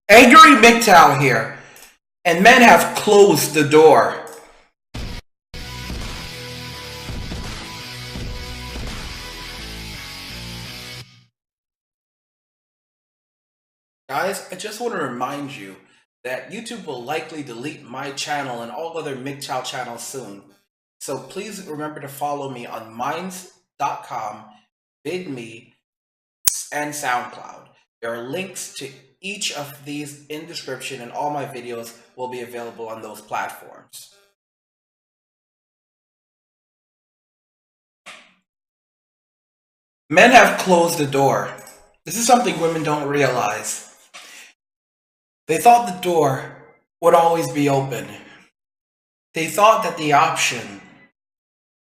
Angry Migtau here, and men have closed the door. Guys, I just want to remind you that YouTube will likely delete my channel and all other Migtau channels soon. So please remember to follow me on minds.com, VidMe, and SoundCloud. There are links to each of these in description, and all my videos will be available on those platforms. Men have closed the door. This is something women don't realize. They thought the door would always be open. They thought that the option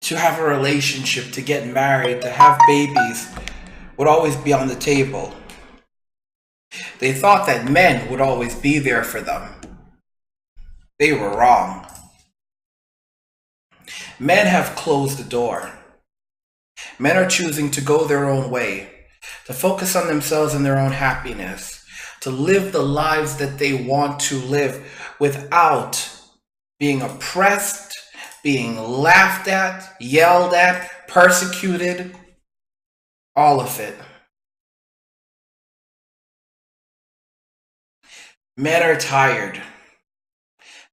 to have a relationship, to get married, to have babies would always be on the table. They thought that men would always be there for them. They were wrong. Men have closed the door. Men are choosing to go their own way, to focus on themselves and their own happiness, to live the lives that they want to live without being oppressed, being laughed at, yelled at, persecuted, all of it. Men are tired.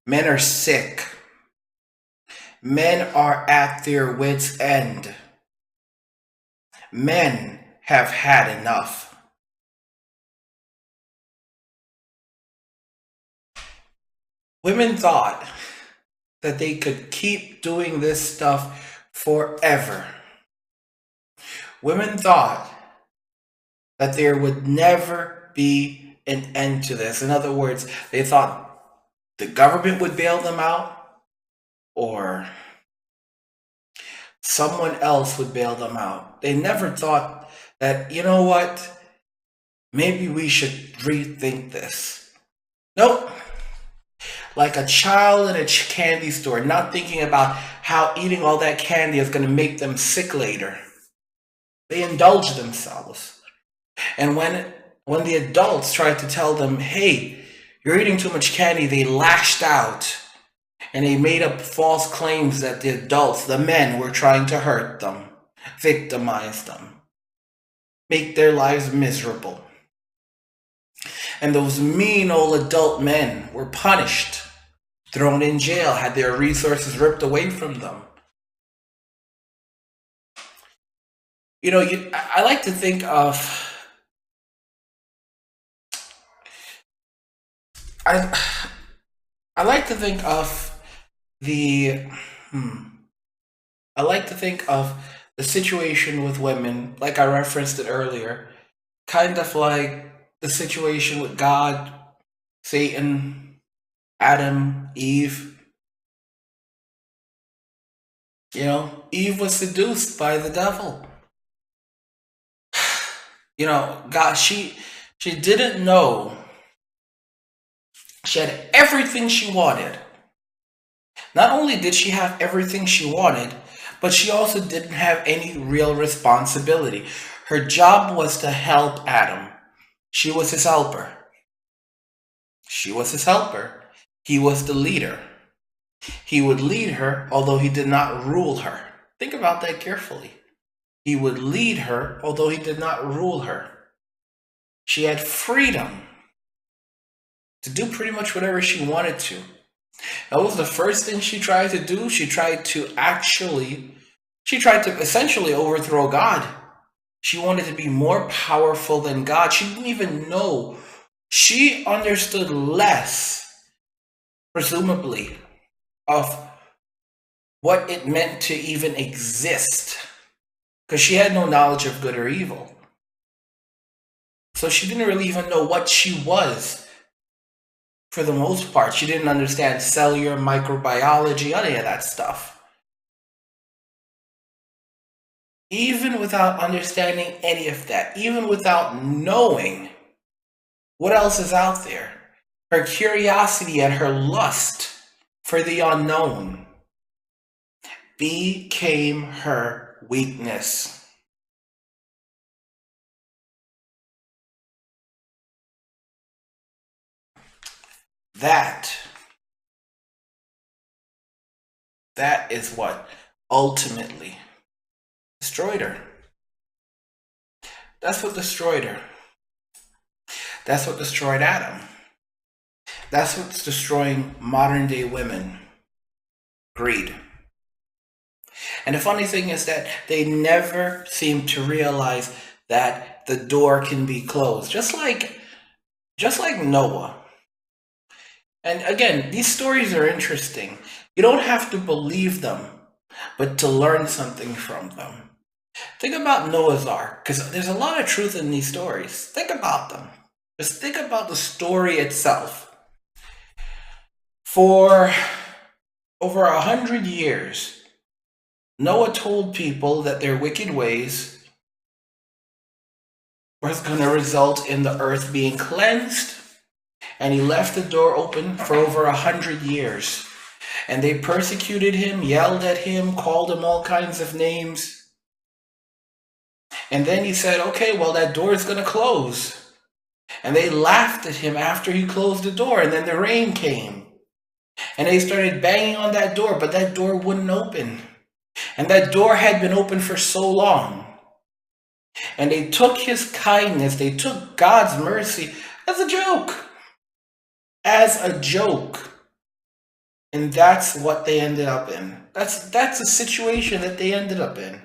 Men are sick. Men are at their wits' end. Men have had enough. Women thought that they could keep doing this stuff forever. Women thought that there would never be an end to this. In other words, they thought the government would bail them out, or someone else would bail them out. They never thought that, you know what, maybe we should rethink this. Nope. Like a child in a candy store, not thinking about how eating all that candy is going to make them sick later. They indulge themselves. And when the adults tried to tell them, hey, you're eating too much candy, they lashed out. And they made up false claims that the adults, the men, were trying to hurt them, victimize them, make their lives miserable. And those mean old adult men were punished, thrown in jail, had their resources ripped away from them. You know, I like to think of... I like to think of the I like to think of the situation with women, like I referenced it earlier, kind of like the situation with God, Satan, Adam, Eve. You know, Eve was seduced by the devil. You know, God, she didn't know. She had everything she wanted. Not only did she have everything she wanted, but she also didn't have any real responsibility. Her job was to help Adam. She was his helper. She was his helper. He was the leader. He would lead her, although he did not rule her. Think about that carefully. He would lead her, although he did not rule her. She had freedom to do pretty much whatever she wanted to. That was the first thing she tried to do. She tried to essentially overthrow God. She wanted to be more powerful than God. She didn't even know. She understood less, presumably, of what it meant to even exist, because she had no knowledge of good or evil. So she didn't really even know what she was. For the most part, she didn't understand cellular microbiology, any of that stuff. Even without understanding any of that, even without knowing what else is out there, her curiosity and her lust for the unknown became her weakness. that is what ultimately destroyed her. That's what destroyed her. That's what destroyed Adam. That's what's destroying modern day women. Greed. And the funny thing is that they never seem to realize that the door can be closed. Just like Noah. And again, these stories are interesting. You don't have to believe them, but to learn something from them. Think about Noah's Ark, because there's a lot of truth in these stories. Think about them. Just think about the story itself. For over 100 years, Noah told people that their wicked ways was going to result in the earth being cleansed, and he left the door open for over 100 years. And they persecuted him, yelled at him, called him all kinds of names. And then he said, okay, well, that door is going to close. And they laughed at him after he closed the door, and then the rain came. And they started banging on that door, but that door wouldn't open. And that door had been open for so long. And they took his kindness, they took God's mercy as a joke. As a joke. And that's what they ended up in. That's the situation that they ended up in.